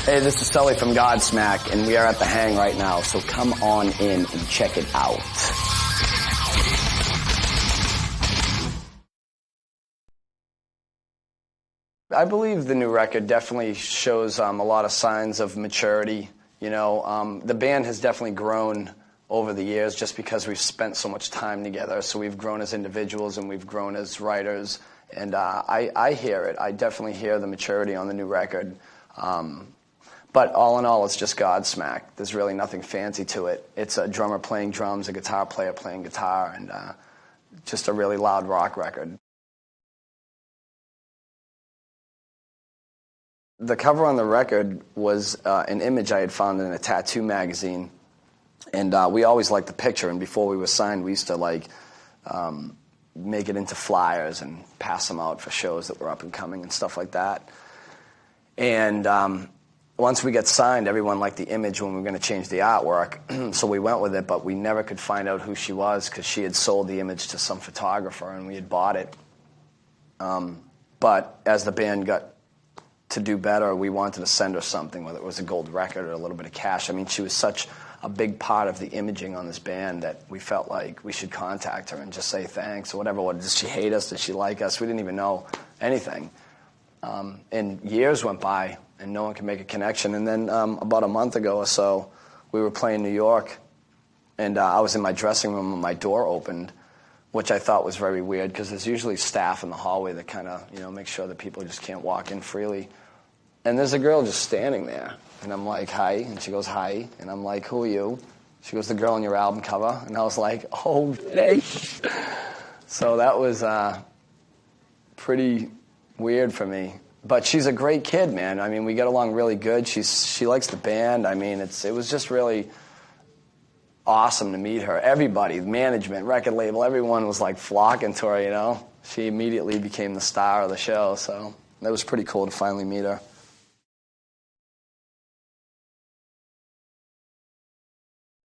Hey, this is Sully from Godsmack, and we are at the Hang right now, so come on in and check it out. I believe the new record definitely shows a lot of signs of maturity. You know, the band has definitely grown over the years just because we've spent so much time together. So we've grown as individuals and we've grown as writers. And I hear it. I definitely hear the maturity on the new record. But all in all, it's just Godsmack. There's really nothing fancy to it. It's a drummer playing drums, a guitar player playing guitar, and just a really loud rock record. The cover on the record was an image I had found in a tattoo magazine, and we always liked the picture. And before we were signed, we used to make it into flyers and pass them out for shows that were up and coming and stuff like that. And once we got signed, everyone liked the image when we were going to change the artwork, so we went with it, but we never could find out who she was because she had sold the image to some photographer and we had bought it. But as the band got to do better, we wanted to send her something, whether it was a gold record or a little bit of cash. I mean, she was such a big part of the imaging on this band that we felt like we should contact her and just say thanks or whatever. Did she hate us? Did she like us? We didn't even know anything. And years went by, and no one could make a connection. And then about a month ago or so, we were playing New York, and I was in my dressing room and my door opened, which I thought was very weird because there's usually staff in the hallway that kind of, make sure that people just can't walk in freely. And there's a girl just standing there, and I'm like, hi, and she goes, hi, and I'm like, who are you? She goes, the girl on your album cover, and I was like, oh, hey. So that was pretty weird for me. But she's a great kid, man. I mean, we get along really good. She likes the band. I mean, it was just really awesome to meet her. Everybody, management, record label, everyone was like flocking to her, She immediately became the star of the show, so that was pretty cool to finally meet her.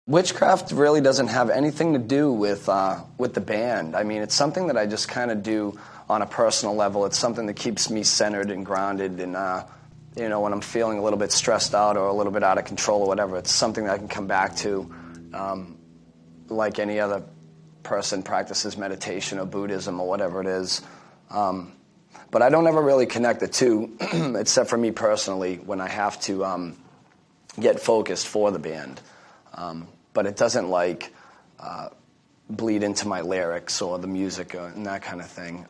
Witchcraft really doesn't have anything to do with the band. I mean, it's something that I just kind of do on a personal level. It's something that keeps me centered and grounded, and when I'm feeling a little bit stressed out or a little bit out of control or whatever, it's something that I can come back to, like any other person practices meditation or Buddhism or whatever it is. But I don't ever really connect the two, except for me personally, when I have to get focused for the band. But it doesn't bleed into my lyrics or the music and that kind of thing.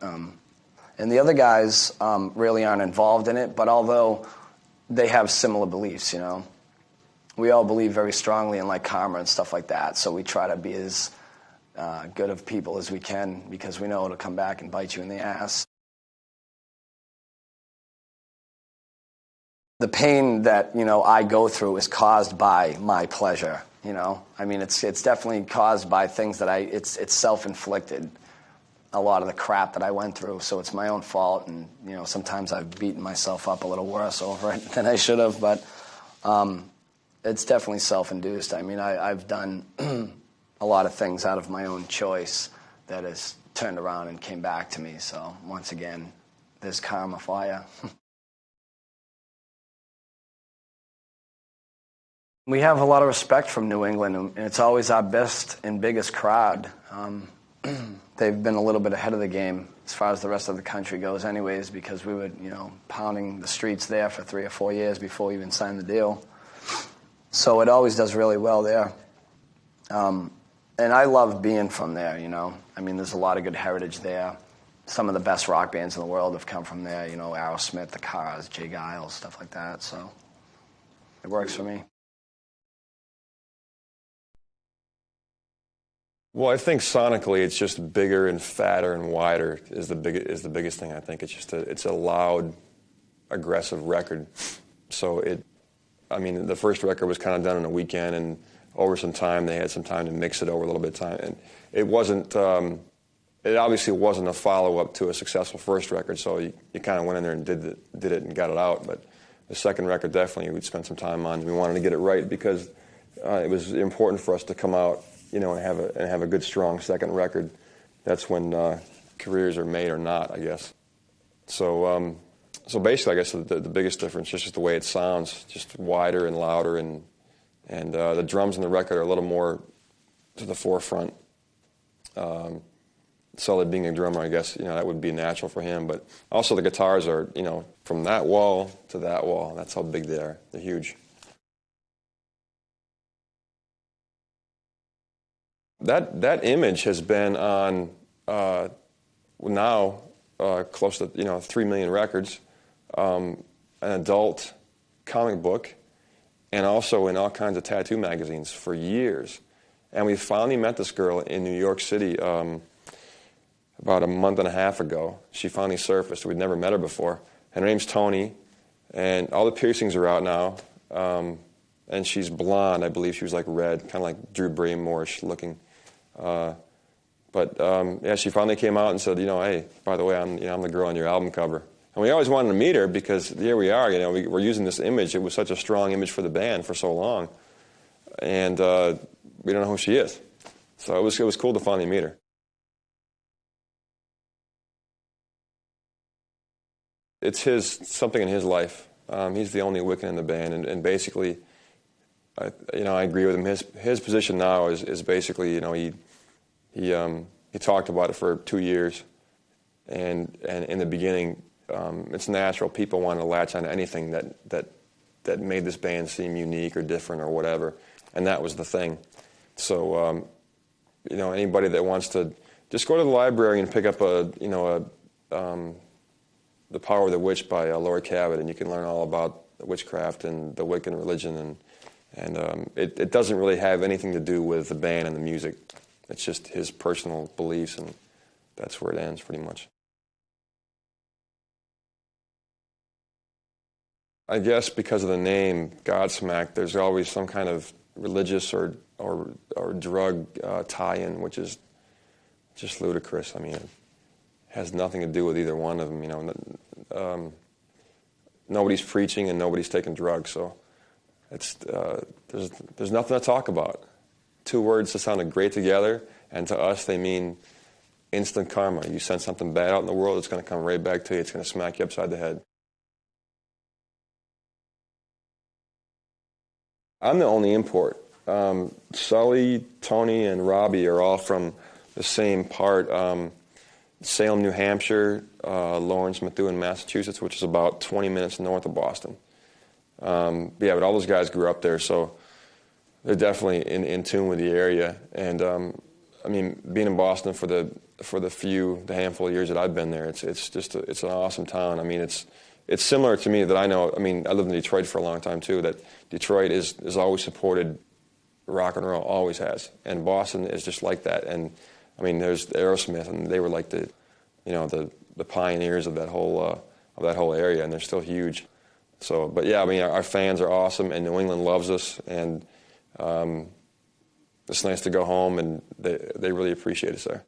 And the other guys really aren't involved in it, but although they have similar beliefs, we all believe very strongly in karma and stuff like that, so we try to be as good of people as we can because we know it'll come back and bite you in the ass. The pain that, I go through is caused by my pleasure, I mean, it's definitely caused by things that it's self-inflicted, a lot of the crap that I went through, so it's my own fault, and, sometimes I've beaten myself up a little worse over it than I should have, but it's definitely self-induced. I mean, I've done a lot of things out of my own choice that has turned around and came back to me, so once again, there's karma for you. We have a lot of respect from New England, and it's always our best and biggest crowd. They've been a little bit ahead of the game as far as the rest of the country goes anyways, because we were, pounding the streets there for 3 or 4 years before we even signed the deal. So it always does really well there. And I love being from there, I mean, there's a lot of good heritage there. Some of the best rock bands in the world have come from there, Aerosmith, The Cars, Jay Giles, stuff like that, so it works for me. Well, I think sonically it's just bigger and fatter and wider is the biggest thing. I think it's a loud, aggressive record. So the first record was kind of done in a weekend, and over some time they had some time to mix it over a little bit of time, and it wasn't. It obviously wasn't a follow-up to a successful first record, so you kind of went in there and did it and got it out. But the second record definitely we'd spent some time on. We wanted to get it right because it was important for us to come out, and have a good, strong second record. That's when careers are made or not, I guess. So So basically, I guess the biggest difference is just the way it sounds, just wider and louder, and the drums in the record are a little more to the forefront. Sully being a drummer, I guess, that would be natural for him. But also the guitars are, from that wall to that wall. That's how big they are. They're huge. That image has been on now close to 3 million records, an adult comic book, and also in all kinds of tattoo magazines for years. And we finally met this girl in New York City about a month and a half ago. She finally surfaced. We'd never met her before. And her name's Tony, and all the piercings are out now. And she's blonde. I believe she was like red, kind of like Drew Barrymore-ish looking. Yeah, she finally came out and said, hey, by the way, I'm the girl on your album cover. And we always wanted to meet her because here we are, we're using this image. It was such a strong image for the band for so long. And we don't know who she is. So it was cool to finally meet her. It's something in his life. He's the only Wiccan in the band, and basically, I agree with him. His position now is basically, he talked about it for 2 years, and in the beginning, it's natural. People want to latch on to anything that made this band seem unique or different or whatever, and that was the thing. So, anybody that wants to just go to the library and pick up The Power of the Witch by Lord Cabot, and you can learn all about witchcraft and the Wiccan religion, and it doesn't really have anything to do with the band and the music. It's just his personal beliefs, and that's where it ends pretty much. I guess because of the name Godsmack, there's always some kind of religious or drug tie-in, which is just ludicrous. I mean, it has nothing to do with either one of them. Nobody's preaching and nobody's taking drugs, so it's there's nothing to talk about. 2 words that sounded great together, and to us they mean instant karma. You send something bad out in the world, it's going to come right back to you. It's going to smack you upside the head. I'm the only import. Sully, Tony, and Robbie are all from the same part. Salem, New Hampshire, Lawrence, Methuen, Massachusetts, which is about 20 minutes north of Boston. But all those guys grew up there, so they're definitely in tune with the area. And being in Boston for the handful of years that I've been there, it's an awesome town. I mean, it's similar to me that I know. I mean, I lived in Detroit for a long time too. That Detroit is always supported rock and roll, always has, and Boston is just like that. And I mean, there's Aerosmith, and they were like the pioneers of that whole area, and they're still huge. So, but yeah, I mean, our fans are awesome, and New England loves us, and it's nice to go home, and they really appreciate us there.